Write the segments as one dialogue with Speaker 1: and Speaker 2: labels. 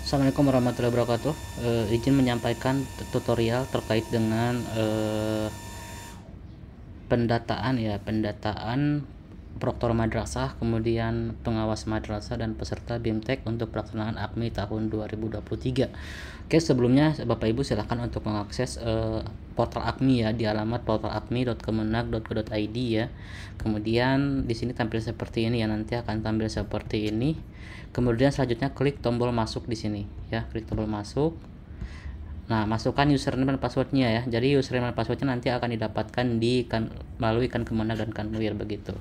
Speaker 1: Assalamualaikum warahmatullahi wabarakatuh. Izin menyampaikan tutorial terkait dengan pendataan proktor madrasah, kemudian pengawas madrasah dan peserta BIMTEK untuk pelaksanaan AKMI tahun 2023. Oke, sebelumnya Bapak Ibu silahkan untuk mengakses portal AKMI ya di alamat portal.akmi.kemenag.go.id ya. Kemudian di sini tampil seperti ini ya, nanti akan tampil seperti ini. Kemudian selanjutnya klik tombol masuk di sini ya, klik tombol masuk. Nah, masukkan username dan passwordnya ya. Jadi username dan passwordnya nanti akan didapatkan melalui Kemenag dan Kanwil begitu.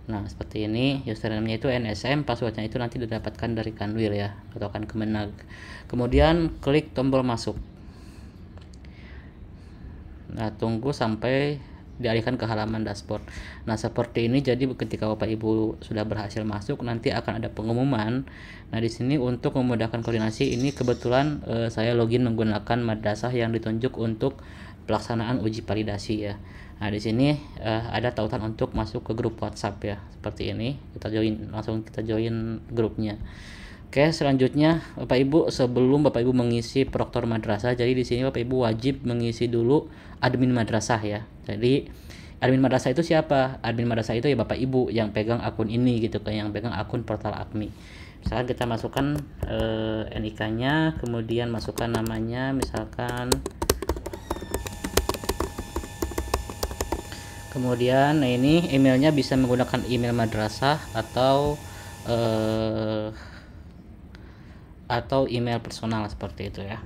Speaker 1: Nah, seperti ini, username-nya itu NSM, passwordnya itu nanti didapatkan dari Kanwil ya, atau Kemenag. Kemudian klik tombol masuk. Nah, tunggu sampai dialihkan ke halaman dashboard. Nah, seperti ini. Jadi ketika Bapak Ibu sudah berhasil masuk, nanti akan ada pengumuman. Nah, di sini untuk memudahkan koordinasi, ini kebetulan saya login menggunakan madrasah yang ditunjuk untuk pelaksanaan uji validasi ya. Nah, di sini ada tautan untuk masuk ke grup WhatsApp ya. Seperti ini. Langsung kita join grupnya. Oke, selanjutnya Bapak Ibu, sebelum Bapak Ibu mengisi proktor madrasah, jadi di sini Bapak Ibu wajib mengisi dulu admin madrasah ya. Jadi admin madrasah itu siapa? Admin madrasah itu ya Bapak Ibu yang pegang akun ini gitu kan, yang pegang akun portal AKMI. Misalkan kita masukkan NIK-nya, kemudian masukkan namanya, misalkan. Kemudian, nah ini emailnya bisa menggunakan email madrasah atau email personal seperti itu ya.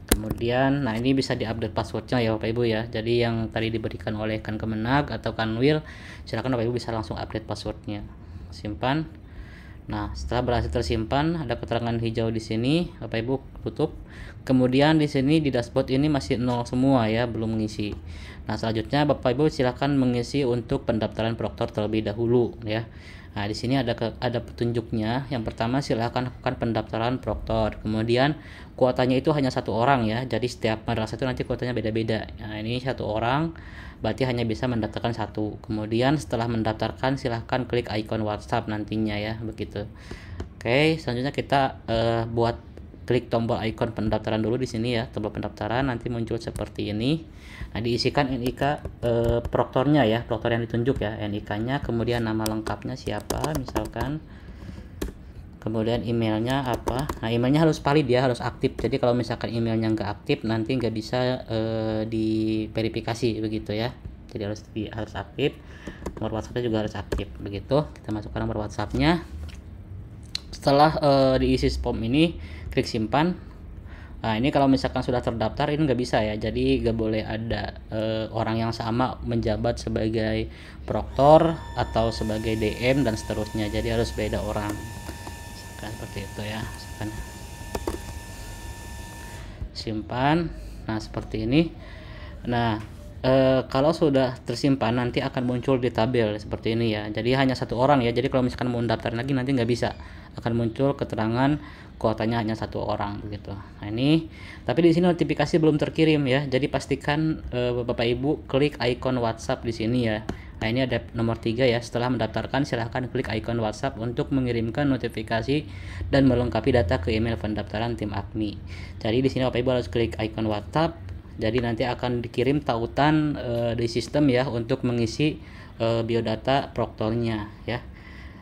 Speaker 1: Kemudian, nah ini bisa diupdate passwordnya ya Bapak Ibu ya. Jadi yang tadi diberikan oleh Kemenag atau Kanwil, silakan Bapak Ibu bisa langsung update passwordnya. Simpan. Nah, setelah berhasil tersimpan, ada keterangan hijau di sini, Bapak Ibu tutup. Kemudian di sini di dashboard ini masih 0 semua ya, belum mengisi. Nah, selanjutnya Bapak Ibu silakan mengisi untuk pendaftaran proktor terlebih dahulu ya. Nah, di sini ada petunjuknya. Yang pertama, silakan lakukan pendaftaran proktor. Kemudian kuotanya itu hanya 1 orang ya. Jadi setiap madrasah itu nanti kuotanya beda-beda. Nah, ini 1 orang, berarti hanya bisa mendaftarkan 1. Kemudian setelah mendaftarkan, silahkan klik icon WhatsApp nantinya ya, begitu. Oke, selanjutnya kita klik tombol icon pendaftaran dulu di sini ya, tombol pendaftaran nanti muncul seperti ini. Nah, diisikan NIK proktornya ya, proktor yang ditunjuk ya, NIK-nya, kemudian nama lengkapnya siapa misalkan. Kemudian emailnya apa. Nah, emailnya harus valid ya, harus aktif. Jadi kalau misalkan emailnya nggak aktif, nanti nggak bisa diverifikasi begitu ya. Jadi harus aktif. Nomor WhatsAppnya juga harus aktif begitu. Kita masukkan nomor WhatsAppnya. Setelah diisi form ini, klik simpan. Nah, ini kalau misalkan sudah terdaftar ini nggak bisa ya, jadi nggak boleh ada orang yang sama menjabat sebagai proktor atau sebagai DM dan seterusnya, jadi harus beda orang. Misalkan seperti itu ya, misalkan. Simpan. Nah, seperti ini. Nah, kalau sudah tersimpan nanti akan muncul di tabel seperti ini ya, jadi hanya 1 orang ya. Jadi kalau misalkan mau daftar lagi nanti nggak bisa, akan muncul keterangan kuotanya hanya 1 orang begitu. Nah, ini tapi di sini notifikasi belum terkirim ya, jadi pastikan Bapak Ibu klik icon WhatsApp di sini ya. Nah, ini ada nomor 3 ya, setelah mendaftarkan silahkan klik icon WhatsApp untuk mengirimkan notifikasi dan melengkapi data ke email pendaftaran tim AKMI. Jadi di sini Bapak Ibu harus klik icon WhatsApp, jadi nanti akan dikirim tautan di sistem ya untuk mengisi biodata proktornya ya.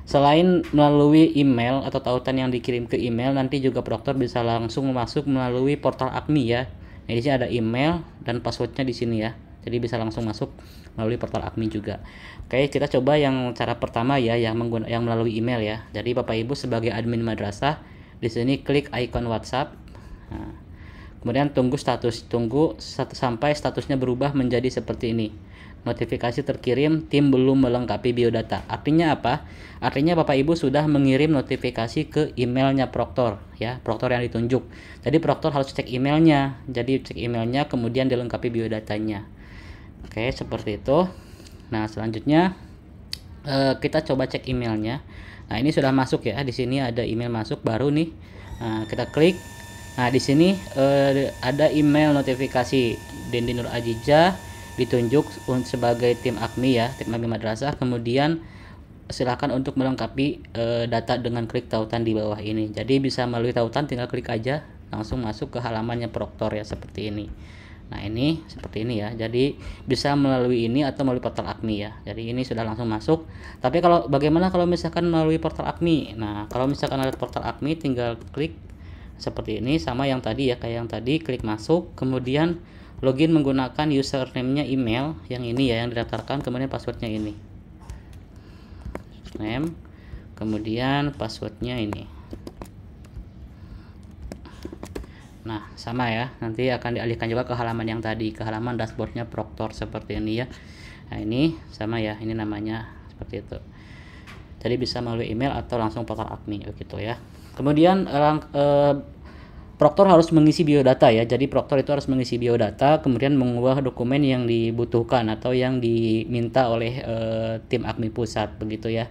Speaker 1: Selain melalui email atau tautan yang dikirim ke email, nanti juga proktor bisa langsung masuk melalui portal AKMI ya. Nah, di sini ada email dan passwordnya di sini ya. Jadi bisa langsung masuk melalui portal AKMI juga. Oke, kita coba yang cara pertama ya, yang melalui email ya. Jadi Bapak Ibu sebagai admin madrasah, di sini klik icon WhatsApp. Nah, kemudian tunggu sampai statusnya berubah menjadi seperti ini. Notifikasi terkirim, tim belum melengkapi biodata. Artinya apa? Artinya Bapak Ibu sudah mengirim notifikasi ke emailnya proktor ya, proktor yang ditunjuk. Jadi proktor harus cek emailnya. Jadi cek emailnya kemudian dilengkapi biodatanya. Oke, seperti itu. Nah, selanjutnya kita coba cek emailnya. Nah, ini sudah masuk ya. Di sini ada email masuk baru nih. Nah, kita klik. Nah, di sini ada email notifikasi Dendi Nur Ajijah ditunjuk sebagai tim AKMI ya, tim AKMI madrasah. Kemudian silakan untuk melengkapi data dengan klik tautan di bawah ini. Jadi bisa melalui tautan, tinggal klik aja langsung masuk ke halamannya Proktor ya, seperti ini. Nah ini seperti ini ya, jadi bisa melalui ini atau melalui portal AKMI ya. Jadi ini sudah langsung masuk. Tapi kalau bagaimana kalau misalkan melalui portal AKMI? Nah kalau misalkan ada portal AKMI, tinggal klik seperti ini, sama yang tadi ya, kayak yang tadi, klik masuk, kemudian login menggunakan username-nya email yang ini ya, yang didaftarkan, kemudian passwordnya ini, name, kemudian passwordnya ini. Nah sama ya, nanti akan dialihkan juga ke halaman yang tadi, ke halaman dashboardnya Proktor seperti ini ya. Nah ini sama ya, ini namanya seperti itu. Jadi bisa melalui email atau langsung portal AKMI begitu ya. Kemudian Proktor harus mengisi biodata ya. Jadi Proktor itu harus mengisi biodata, kemudian mengubah dokumen yang dibutuhkan atau yang diminta oleh tim AKMI pusat begitu ya.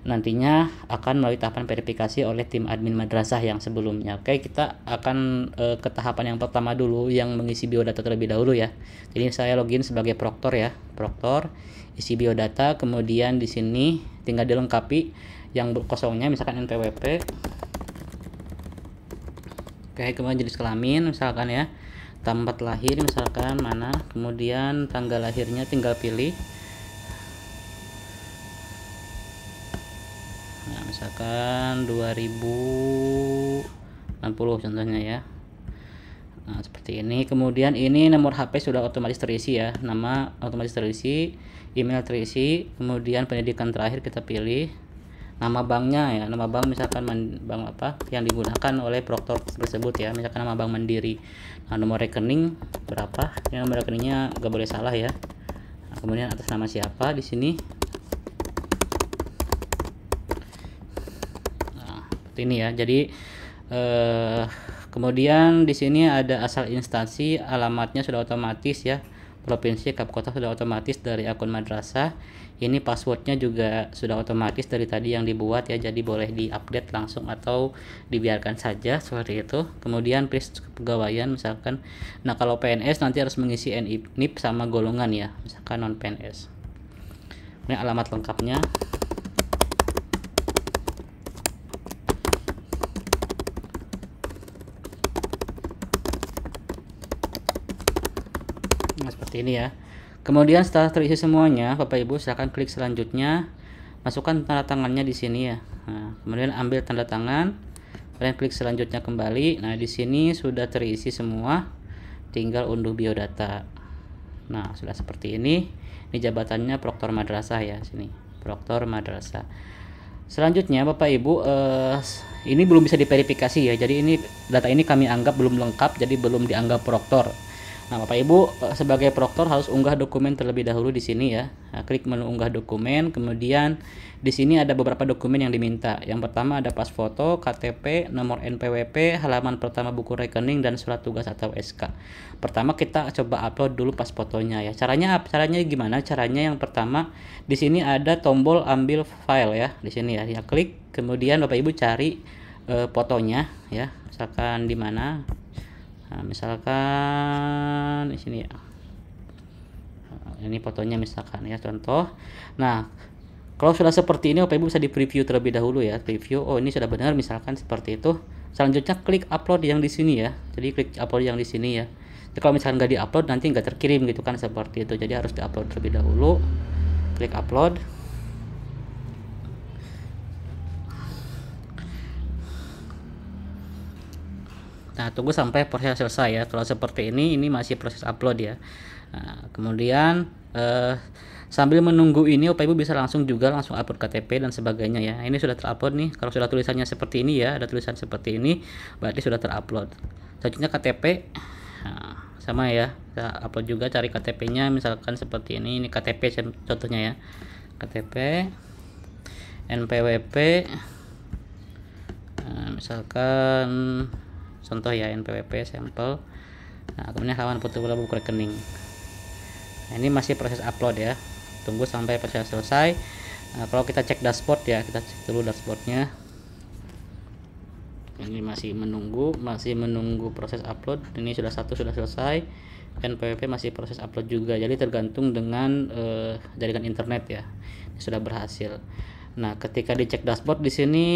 Speaker 1: Nantinya akan melalui tahapan verifikasi oleh tim admin madrasah yang sebelumnya. Oke, kita akan ke tahapan yang pertama dulu, yang mengisi biodata terlebih dahulu ya. Jadi saya login sebagai Proktor ya, Proktor, isi biodata, kemudian di sini tinggal dilengkapi yang kosongnya, misalkan NPWP. Oke, kemudian jenis kelamin misalkan ya, tempat lahir misalkan mana, kemudian tanggal lahirnya tinggal pilih. Nah misalkan 2060 contohnya ya. Nah seperti ini. Kemudian ini nomor HP sudah otomatis terisi ya, nama otomatis terisi, email terisi, kemudian pendidikan terakhir kita pilih, nama banknya ya, nama bank misalkan bank apa yang digunakan oleh Proktor tersebut ya, misalkan nama Bank Mandiri. Nah nomor rekening berapa ya, nomor rekeningnya gak boleh salah ya. Nah, kemudian atas nama siapa di sini. Ini ya, jadi kemudian di sini ada asal instansi, alamatnya sudah otomatis ya, provinsi, kota sudah otomatis dari akun madrasah. Ini passwordnya juga sudah otomatis dari tadi yang dibuat ya, jadi boleh diupdate langsung atau dibiarkan saja seperti itu. Kemudian list kepegawaian misalkan, nah kalau PNS nanti harus mengisi NIP sama golongan ya, misalkan non PNS. Ini alamat lengkapnya. Nah seperti ini ya. Kemudian setelah terisi semuanya, Bapak Ibu silahkan klik selanjutnya, masukkan tanda tangannya di sini ya. Nah, kemudian ambil tanda tangan, kemudian klik selanjutnya kembali. Nah di sini sudah terisi semua, tinggal unduh biodata. Nah sudah seperti ini. Ini jabatannya Proktor Madrasah ya, sini Proktor Madrasah. Selanjutnya Bapak Ibu, ini belum bisa diverifikasi ya, jadi ini data ini kami anggap belum lengkap, jadi belum dianggap Proktor. Nah Bapak Ibu sebagai Proktor harus unggah dokumen terlebih dahulu di sini ya. Nah, klik menu unggah dokumen, kemudian di sini ada beberapa dokumen yang diminta. Yang pertama ada pas foto, KTP, nomor NPWP, halaman pertama buku rekening, dan surat tugas atau SK. Pertama kita coba upload dulu pas fotonya ya. Caranya gimana? Caranya yang pertama di sini ada tombol ambil file ya, di sini ya. Ya klik, kemudian Bapak Ibu cari fotonya ya. Misalkan di mana? Nah, misalkan di sini ya. Ini fotonya misalkan ya, contoh. Nah, kalau sudah seperti ini Bapak Ibu bisa di preview terlebih dahulu ya. Preview, oh ini sudah benar misalkan seperti itu. Selanjutnya klik upload yang di sini ya. Jadi klik upload yang di sini ya. Jadi kalau misalkan nggak di-upload nanti nggak terkirim gitu kan, seperti itu. Jadi harus di-upload terlebih dahulu. Klik upload. Nah tunggu sampai proses selesai ya. Kalau seperti ini masih proses upload ya. Nah, kemudian sambil menunggu ini Bapak Ibu bisa langsung upload KTP dan sebagainya ya. Ini sudah terupload nih. Kalau sudah tulisannya seperti ini ya, ada tulisan seperti ini, berarti sudah terupload. Selanjutnya KTP, nah, sama ya, kita upload juga, cari KTP-nya misalkan seperti ini. Ini KTP contohnya ya, KTP, NPWP, nah, misalkan contoh ya, NPWP sampel. Nah kemudian halaman foto buku rekening. Nah, ini masih proses upload ya, tunggu sampai proses selesai. Nah, kalau kita cek dashboard ya, kita cek dulu dashboardnya. Ini masih menunggu proses upload. Ini sudah selesai. NPWP masih proses upload juga, jadi tergantung dengan jaringan internet ya. Ini sudah berhasil. Nah, ketika dicek dashboard di sini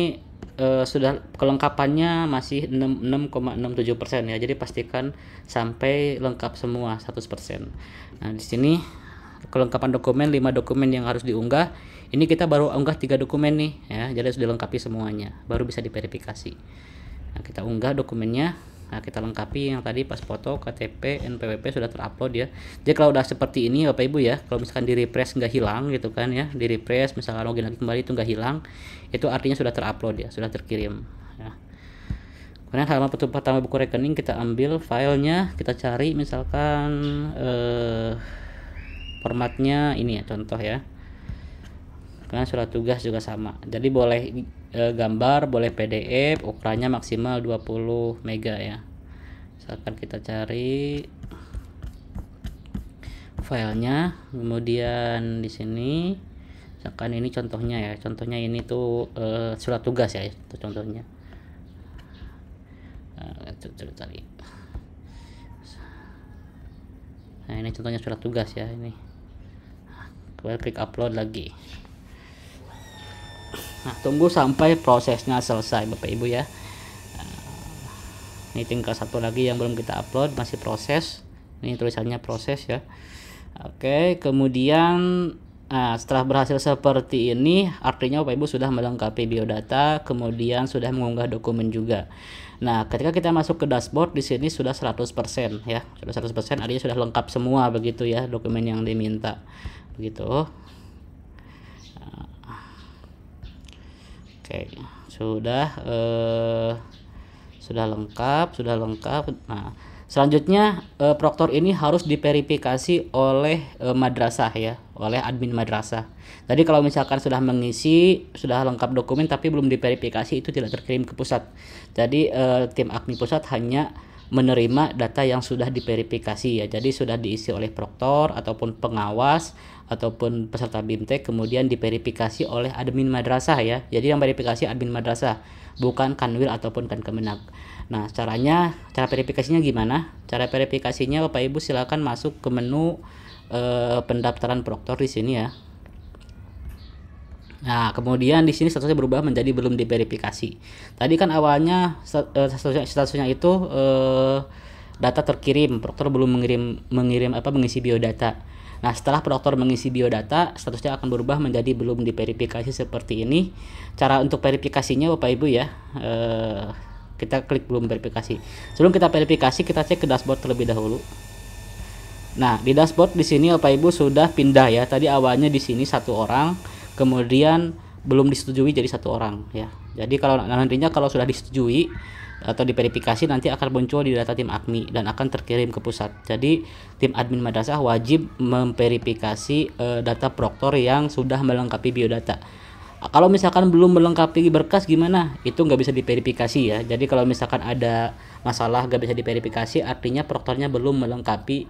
Speaker 1: sudah kelengkapannya masih 6,67% ya. Jadi pastikan sampai lengkap semua 100%. Nah, di sini kelengkapan dokumen 5 dokumen yang harus diunggah. Ini kita baru unggah 3 dokumen nih ya. Jadi sudah dilengkapi semuanya, baru bisa diverifikasi. Nah, kita unggah dokumennya. Nah, kita lengkapi yang tadi pas foto, KTP, NPWP sudah terupload ya. Jadi kalau udah seperti ini Bapak Ibu ya, kalau misalkan di refresh nggak hilang gitu kan ya, di refresh misalkan login lagi kembali itu nggak hilang, itu artinya sudah terupload ya, sudah terkirim ya. Kemudian halaman pertama buku rekening kita ambil filenya, kita cari misalkan formatnya ini ya, contoh ya. Karena surat tugas juga sama, jadi boleh gambar, boleh PDF, ukurannya maksimal 20 mega ya. Misalkan kita cari filenya, kemudian di sini misalkan ini contohnya ya, contohnya ini tuh surat tugas ya, itu contohnya. Nah, ini contohnya surat tugas ya, ini. Kemudian klik upload lagi. Nah, tunggu sampai prosesnya selesai Bapak Ibu ya. Ini tinggal satu lagi yang belum kita upload, masih proses. Ini tulisannya proses ya. Oke, kemudian setelah berhasil seperti ini, artinya Bapak Ibu sudah melengkapi biodata, kemudian sudah mengunggah dokumen juga. Nah, ketika kita masuk ke dashboard di sini sudah 100% ya. Sudah 100% artinya sudah lengkap semua begitu ya, dokumen yang diminta. Begitu. Oke, sudah lengkap. Nah, selanjutnya proktor ini harus diverifikasi oleh madrasah ya, oleh admin madrasah. Tadi kalau misalkan sudah mengisi, sudah lengkap dokumen tapi belum diverifikasi, itu tidak terkirim ke pusat. Jadi tim admin pusat hanya menerima data yang sudah diverifikasi ya. Jadi sudah diisi oleh proktor ataupun pengawas ataupun peserta BIMTEK, kemudian diverifikasi oleh admin madrasah ya. Jadi yang verifikasi admin madrasah, bukan Kanwil ataupun Kankemenag. Nah, cara verifikasinya gimana? Cara verifikasinya Bapak Ibu silakan masuk ke menu pendaftaran proktor di sini ya. Nah, kemudian di sini statusnya berubah menjadi belum diverifikasi. Tadi kan awalnya statusnya itu data terkirim, proktor belum mengisi biodata. Nah, setelah proktor mengisi biodata, statusnya akan berubah menjadi belum diverifikasi seperti ini. Cara untuk verifikasinya Bapak Ibu ya, kita klik belum verifikasi. Sebelum kita verifikasi, kita cek ke dashboard terlebih dahulu. Nah, di dashboard di sini Bapak Ibu sudah pindah ya. Tadi awalnya di sini 1 orang, kemudian belum disetujui jadi 1 orang ya. Jadi kalau nantinya kalau sudah disetujui atau diverifikasi, nanti akan muncul di data tim AKMI dan akan terkirim ke pusat. Jadi tim admin madrasah wajib memverifikasi data proktor yang sudah melengkapi biodata. Kalau misalkan belum melengkapi berkas gimana? Itu nggak bisa diverifikasi ya. Jadi kalau misalkan ada masalah nggak bisa diverifikasi, artinya proktornya belum melengkapi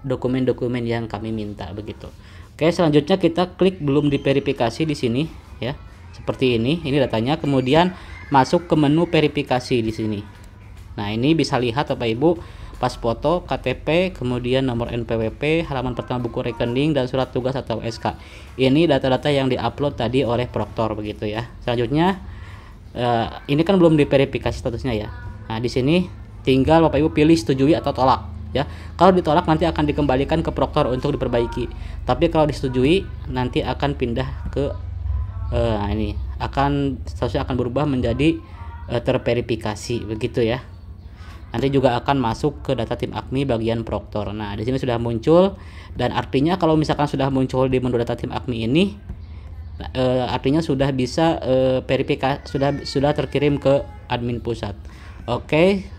Speaker 1: dokumen-dokumen yang kami minta begitu. Oke, selanjutnya kita klik belum diverifikasi di sini ya. Seperti ini datanya. Kemudian masuk ke menu verifikasi di sini. Nah, ini bisa lihat Bapak Ibu pas foto, KTP, kemudian nomor NPWP, halaman pertama buku rekening, dan surat tugas atau SK. Ini data-data yang diupload tadi oleh proktor begitu ya. Selanjutnya ini kan belum diverifikasi statusnya ya. Nah, di sini tinggal Bapak Ibu pilih setujui atau tolak ya. Kalau ditolak nanti akan dikembalikan ke proktor untuk diperbaiki. Tapi kalau disetujui nanti akan pindah ke ini statusnya akan berubah menjadi terverifikasi begitu ya. Nanti juga akan masuk ke data tim AKMI bagian proktor. Nah, di sini sudah muncul, dan artinya kalau misalkan sudah muncul di menu data tim AKMI ini artinya sudah bisa verifikasi, sudah terkirim ke admin pusat. Oke,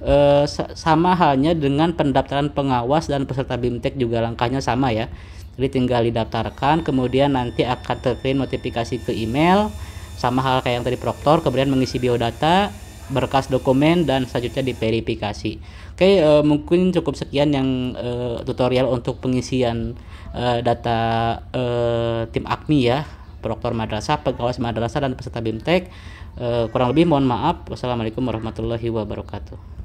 Speaker 1: sama halnya dengan pendaftaran pengawas dan peserta BIMTEK juga langkahnya sama ya. Jadi tinggal didaftarkan, kemudian nanti akan terkirim notifikasi ke email, sama hal kayak yang tadi proktor, kemudian mengisi biodata, berkas dokumen, dan selanjutnya diverifikasi. Oke, mungkin cukup sekian yang tutorial untuk pengisian data tim AKMI ya, proktor madrasah, pengawas madrasah, dan peserta BIMTEK. Kurang lebih mohon maaf. Wassalamualaikum warahmatullahi wabarakatuh.